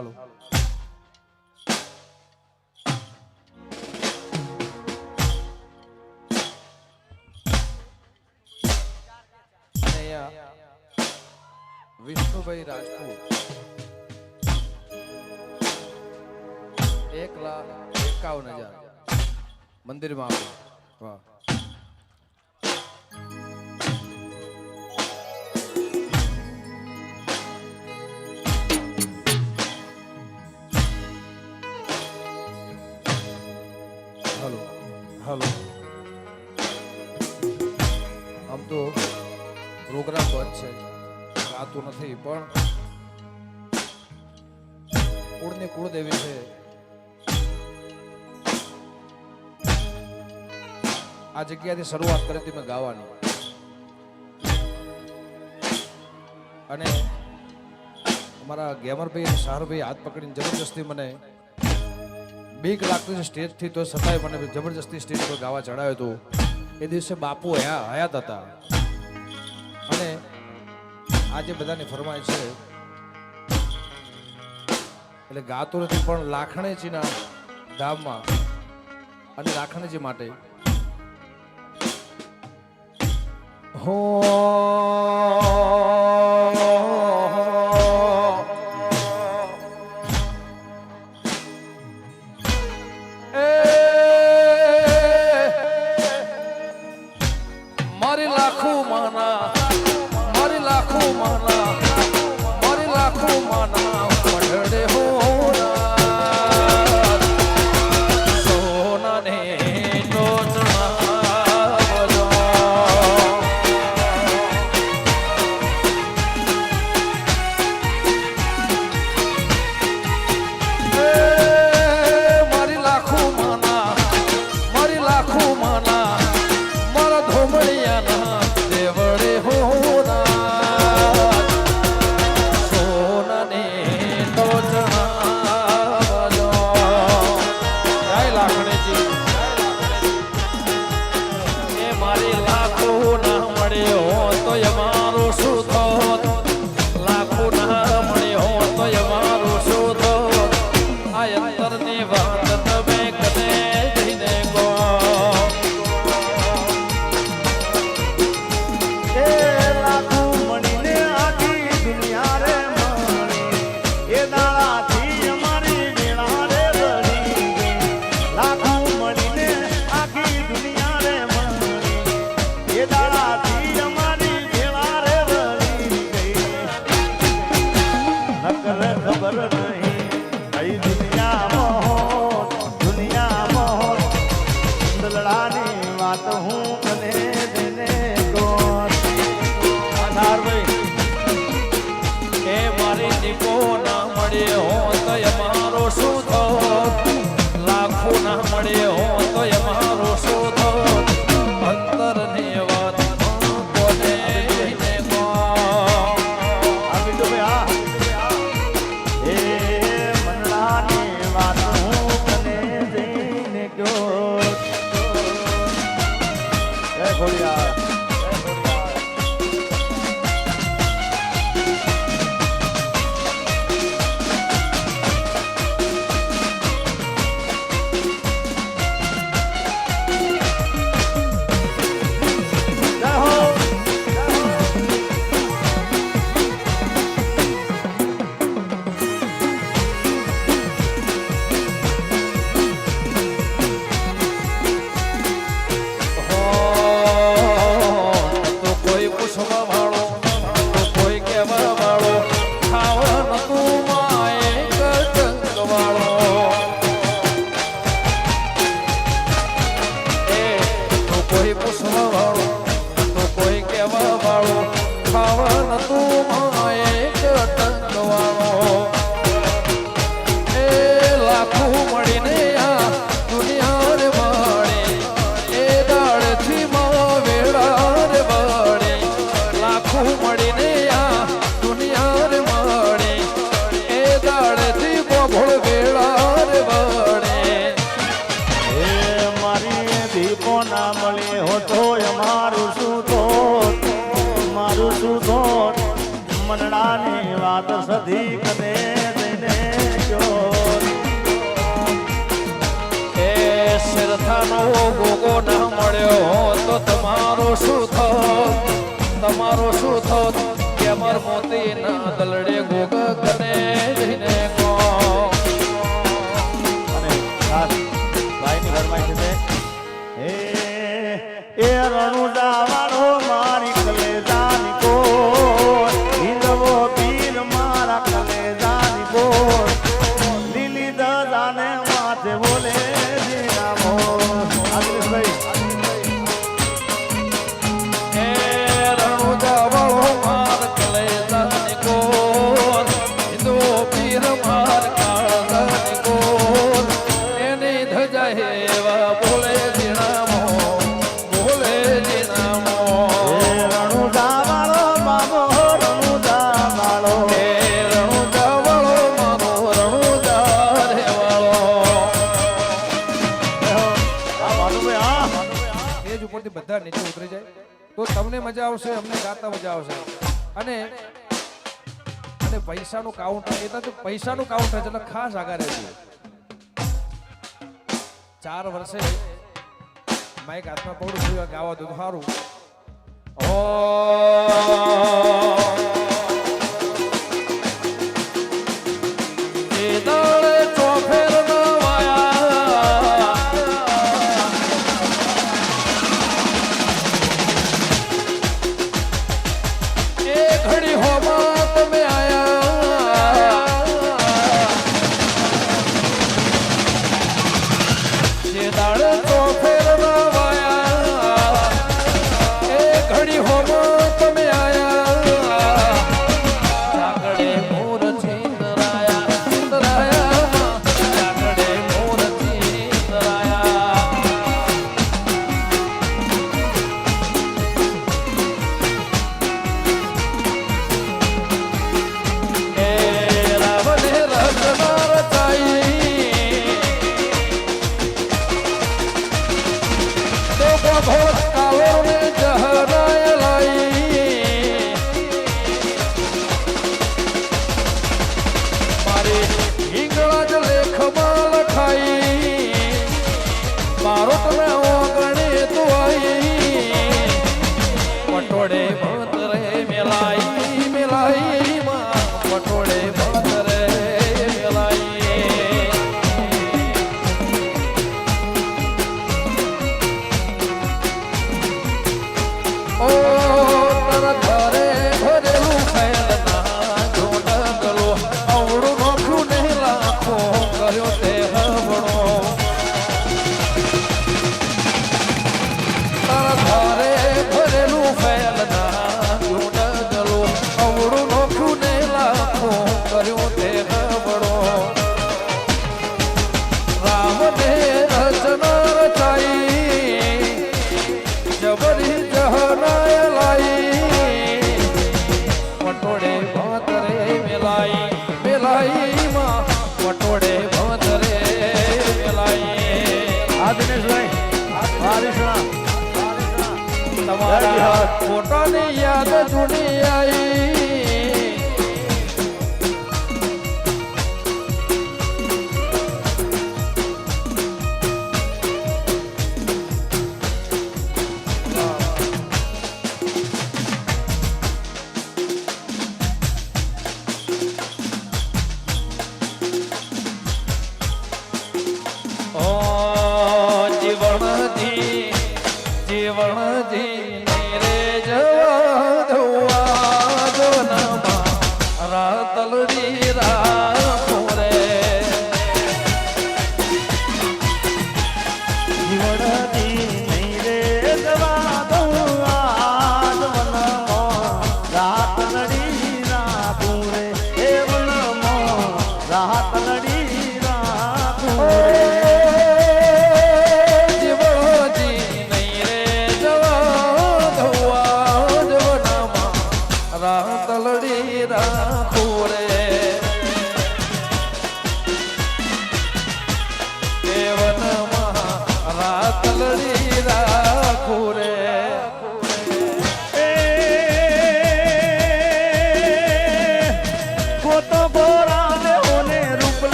હાલો વિષ્ણુભાઈ રાજપૂત 1,51,000 મંદિરમાં આવ્યો. વાહ હાલો હાલો આમ તો પ્રોગ્રામ બંધ છે ગાતું નથી પણ કુળની કુળદેવી છે આ જગ્યાથી શરૂઆત કરી હતી મેં ગાવાની અને અમારા ગેમરભાઈ અને શાહરભાઈ હાથ પકડીને જબરજસ્તી મને બીક લાગતી સ્ટેજ થી તો છતાંય મને જબરજસ્તી સ્ટેજ પર ગાવા ચડાવ્યો હતો. એ દિવસે બાપુ હયાત હતા અને આજે બધાની ફરમાય છે એટલે ગાતો નથી પણ લાખણીજીના ધામમાં અને લાખણીજી માટે હો મારી લાખો માના પડે હો સોના ને મારી લાખો માના મારા ધોમળિયાના દેવળે હો લાખો ના મળે હો તો અમારો શોધો અંતર ને વાત બોલે એ મનડાની વાત હું તને જઈને ગયો જય ખોડિયાર મનડાની વાત સધી કને જઈને જોગો ના મળ્યો તો તમારો શું થાત, તમારો શું થાત? ગેમર મોતી ના દલડે ગોગ કને જઈને કો. અને ખાસ ભાઈની ફરમાઈશ છે એ રણુડા વાળો મારી કલેજાની કોર, હિંદવો પીર મારા કલેજાની કોર, લીલી દજાને માથે બોલે જીના મોર. આદિલેશભાઈ એ રણુજા વાળો માર કલેજાની કોર, હિંદુ પીર માર કાળજાની કોર, એની ધજા હેવા બોલે જીણામો, બોલે જીણામો. એ રણુડા વાળો બાબો રણુડા વાળો, એ રણુજા વાળો મારો રણુજા રે વાળો. આ ભાનુભાઈ હા સ્ટેજ ઉપરથી બધા નીચે ઉતરી જાય તો તમને મજા આવશે, અમને ગાતા મજા આવશે. અને અને પૈસાનું કાઉન્ટર, એટલે તો પૈસાનું કાઉન્ટર છે એટલે ખાસ આગળ રહેજો. 4 વર્ષે માઇક હાથમાં પકડું છું ગાવા દઉં તો સારું. ઓ એ દાડે ચોફેર ન વાયા, એ ઘડી હોમાં તમે આયા, જે દાડે ચોફેર ન વાયા, એ ઘડી હોમાં તમે આયા, જાગડે મોર છીંદરાયા, છીંદરાયા, જાગડે મોર છીંદરાયા. એ રાવણે રચના રચાઈ, તો ઘોડ કાળોને જહરાય લાઈ, મારી હિંગળા જ લેખમાં લખાઈ, મારો તમે ઓગણે તો આઈ, પટોળે ભતરે મેલાઈ, મેલાઈ માં પટોળે ભતરે મેલાઈ. ઓ તારા ઘરે ભરેલું ફેલના જોડગલો, અવળું નોખું નહીં રાખો કર્યો તે હવણો. તારા ઘરે ભરેલું ફેલના જોડગલો, અવળું નોખું નહીં રાખો કર્યો તે હવણો. રામને રચના રચાઈ, જબરી જહરાય લાઈ, પટોળે ભાતરે મેલાઈ, મેલાઈ માં પટોળે ભાતરે મેલાઈ. આ દિનેશભાઈ વારીસણા તમારા ફોટાની યાદ જૂની આઈ, ઓ જીવણજી, જીવણજી ને રે જવા દઉં.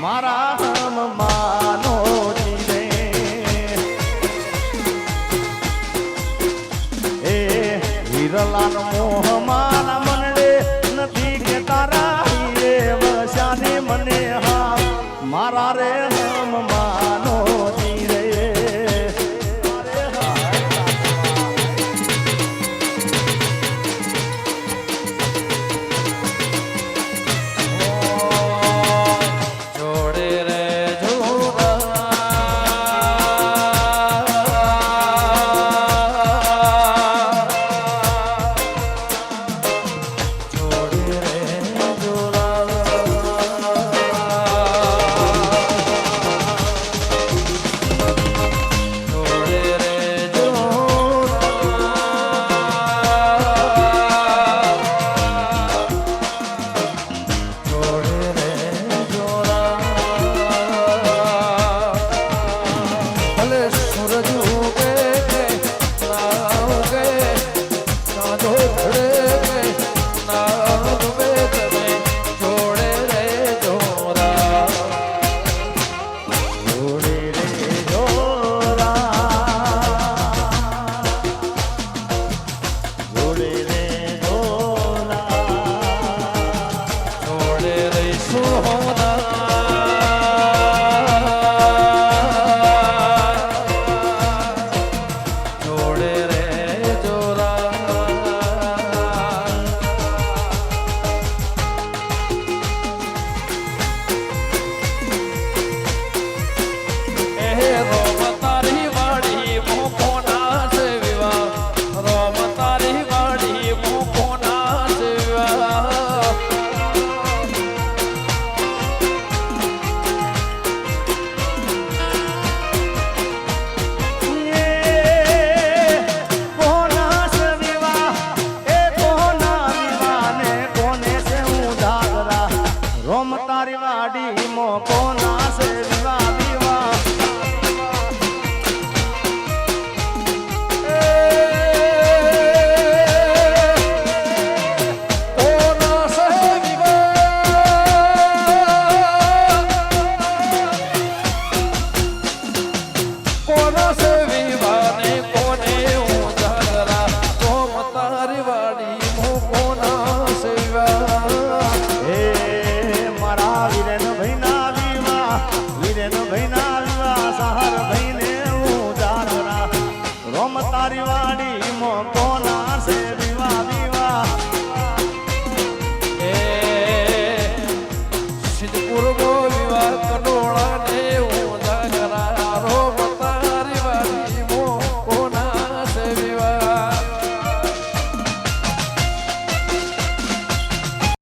મારા હમ માનો જીવે એ હિરલાલ મોહ મારા મનડે નથી કે તારા હીરે વસાને મને હા મારા રે હમ માનો જીવે જોડે રે જોરા જોડે રે જોરા જોડે રે જોડે રે જોરા ભલે સૂરજ ઉગે ના ઉગે ના ધોધડે ના ડૂબે તમે જોડે રે જોરા જોડે રે જોરા જોડે રે જોરા જોડે રે સોના જોડે રે જોરા એ રોમ તારી વાડી મોકોના સેવા રોમ તારી વાડી મોકોના સેવા કોના સવિવા એ કોના વિવાને કોને છે ઉજાગરા રોમ તારી વાડી મો કોના છે વિવા વિવા કોના સે કોના સે વિવાને કોને ઉજાગરા કોમ તારી વાડી મો કોના સેવા હે મારા વીરેન ભઈના વિવા વીરેન ભઈના વિવા સહાર ભઈને ઉજાગરા રોમ તારી વાડી મો કોના